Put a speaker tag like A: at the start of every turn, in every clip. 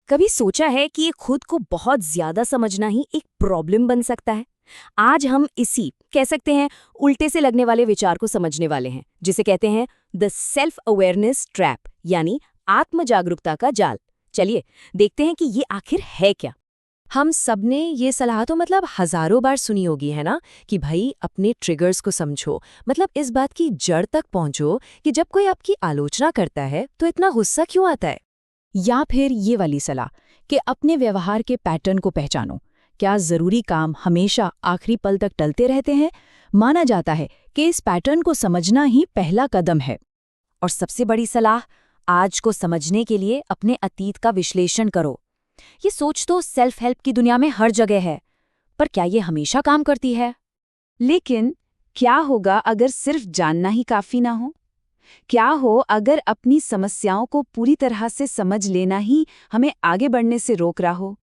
A: कभी सोचा है कि ये खुद को बहुत ज्यादा समझना ही एक प्रॉब्लम बन सकता है। आज हम इसी कह सकते हैं उल्टे से लगने वाले विचार को समझने वाले हैं, जिसे कहते हैं द सेल्फ अवेयरनेस ट्रैप, यानी आत्म जागरूकता का जाल। चलिए देखते हैं कि ये आखिर है क्या।
B: हम सबने ये सलाह तो मतलब हजारों बार सुनी होगी, है ना, कि भाई अपने ट्रिगर्स को समझो, मतलब इस बात की जड़ तक पहुंचो कि जब कोई आपकी आलोचना करता है तो इतना गुस्सा क्यों आता है। या फिर ये वाली सलाह कि अपने व्यवहार के पैटर्न को पहचानो। क्या जरूरी काम हमेशा आखिरी पल तक टलते रहते हैं? माना जाता है कि इस पैटर्न को समझना ही पहला कदम है।
A: और सबसे बड़ी सलाह, आज को समझने के लिए अपने अतीत का विश्लेषण करो। ये सोच तो सेल्फ हेल्प की दुनिया में हर जगह है, पर क्या ये हमेशा काम करती है?
C: लेकिन क्या होगा अगर सिर्फ जानना ही काफी ना हो? क्या हो अगर अपनी समस्याओं को पूरी तरह से समझ लेना ही हमें आगे बढ़ने से रोक रहा हो?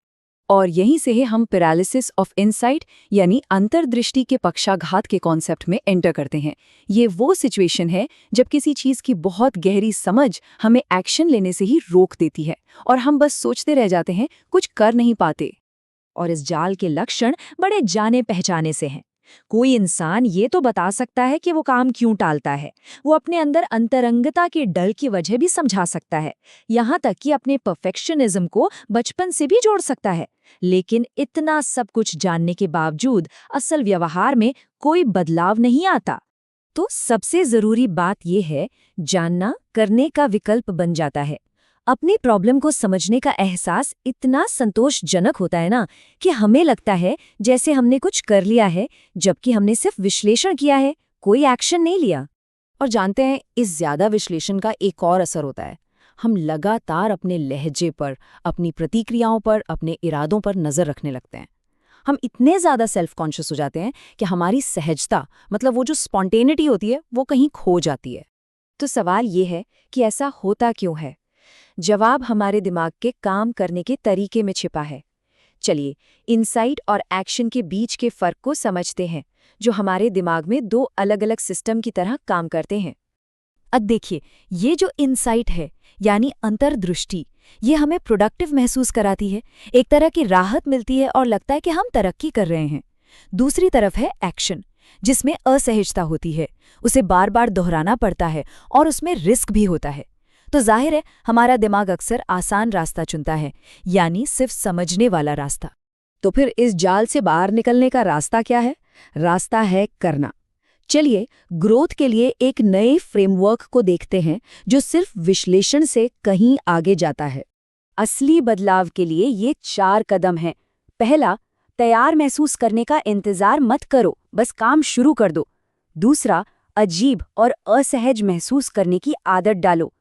C: और यहीं से ही हम पैरालिसिस ऑफ इनसाइट यानी अंतर्दृष्टि के पक्षाघात के कॉन्सेप्ट में एंटर करते हैं। ये वो सिचुएशन है जब किसी चीज की बहुत गहरी समझ हमें एक्शन लेने से ही रोक देती है और हम बस सोचते रह जाते हैं, कुछ कर नहीं पाते।
A: और इस जाल के लक्षण बड़े जाने पहचाने से हैं। कोई इंसान ये तो बता सकता है कि वो काम क्यों टालता है, वो अपने अंदर अंतरंगता के डर की वजह भी समझा सकता है, यहाँ तक कि अपने परफेक्शनिज्म को बचपन से भी जोड़ सकता है। लेकिन इतना सब कुछ जानने के बावजूद असल व्यवहार में कोई बदलाव नहीं आता। तो सबसे जरूरी बात यह है, जानना करने का विकल्प बन जाता है। अपनी प्रॉब्लम को समझने का एहसास इतना संतोषजनक होता है ना, कि हमें लगता है जैसे हमने कुछ कर लिया है, जबकि हमने सिर्फ विश्लेषण किया है, कोई एक्शन नहीं लिया।
B: और जानते हैं, इस ज्यादा विश्लेषण का एक और असर होता है। हम लगातार अपने लहजे पर, अपनी प्रतिक्रियाओं पर, अपने इरादों पर नजर रखने लगते हैं। हम इतने ज्यादा सेल्फ कॉन्शियस हो जाते हैं कि हमारी सहजता, मतलब वो जो स्पॉन्टेनिटी होती है, वो कहीं खो जाती है।
A: तो सवाल ये है कि ऐसा होता क्यों है? जवाब हमारे दिमाग के काम करने के तरीके में छिपा है। चलिए इनसाइट और एक्शन के बीच के फर्क को समझते हैं, जो हमारे दिमाग में दो अलग-अलग सिस्टम की तरह काम करते हैं। अब देखिए, ये जो इनसाइट है यानी अंतर्दृष्टि, ये हमें प्रोडक्टिव महसूस कराती है, एक तरह की राहत मिलती है और लगता है कि हम तरक्की कर रहे हैं। दूसरी तरफ है एक्शन, जिसमें असहजता होती है, उसे बार बार दोहराना पड़ता है और उसमें रिस्क भी होता है। तो जाहिर है हमारा दिमाग अक्सर आसान रास्ता चुनता है, यानी सिर्फ समझने वाला रास्ता।
C: तो फिर इस जाल से बाहर निकलने का रास्ता क्या है? रास्ता है करना। चलिए ग्रोथ के लिए एक नए फ्रेमवर्क को देखते हैं, जो सिर्फ विश्लेषण से कहीं आगे जाता है। असली बदलाव के लिए ये 4 कदम हैं। पहला, तैयार महसूस करने का इंतजार मत करो, बस काम शुरू कर दो। दूसरा, अजीब और असहज महसूस करने की आदत डालो।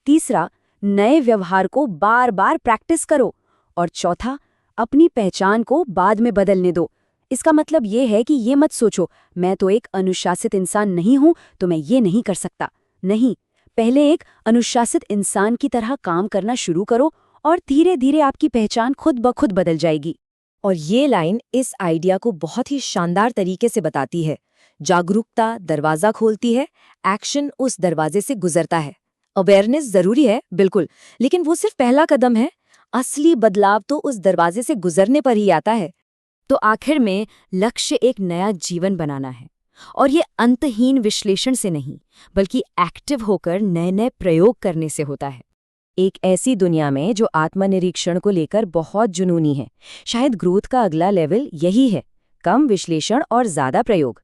C: तीसरा, नए व्यवहार को बार बार प्रैक्टिस करो। और चौथा, अपनी पहचान को बाद में बदलने दो। इसका मतलब ये है कि ये मत सोचो, मैं तो एक अनुशासित इंसान नहीं हूं तो मैं ये नहीं कर सकता। नहीं, पहले एक अनुशासित इंसान की तरह काम करना शुरू करो और धीरे धीरे आपकी पहचान खुद ब खुद बदल जाएगी।
A: और ये लाइन इस आइडिया को बहुत ही शानदार तरीके से बताती है। जागरूकता दरवाजा खोलती है, एक्शन उस दरवाजे से गुजरता है। अवेयरनेस जरूरी है, बिल्कुल, लेकिन वो सिर्फ पहला कदम है। असली बदलाव तो उस दरवाजे से गुजरने पर ही आता है। तो आखिर में लक्ष्य एक नया जीवन बनाना है, और ये अंतहीन विश्लेषण से नहीं, बल्कि एक्टिव होकर नए नए प्रयोग करने से होता है। एक ऐसी दुनिया में जो आत्मनिरीक्षण को लेकर बहुत जुनूनी है, शायद ग्रोथ का अगला लेवल यही है, कम विश्लेषण और ज्यादा प्रयोग।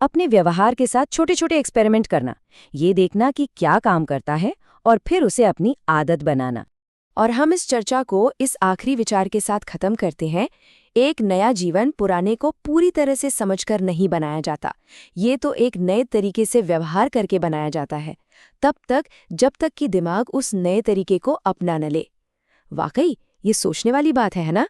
A: अपने व्यवहार के साथ छोटे छोटे एक्सपेरिमेंट करना, ये देखना कि क्या काम करता है और फिर उसे अपनी आदत बनाना। और हम इस चर्चा को इस आखिरी विचार के साथ खत्म करते हैं। एक नया जीवन पुराने को पूरी तरह से समझकर नहीं बनाया जाता, ये तो एक नए तरीके से व्यवहार करके बनाया जाता है, तब तक जब तक कि दिमाग उस नए तरीके को अपना न ले। वाकई ये सोचने वाली बात है ना?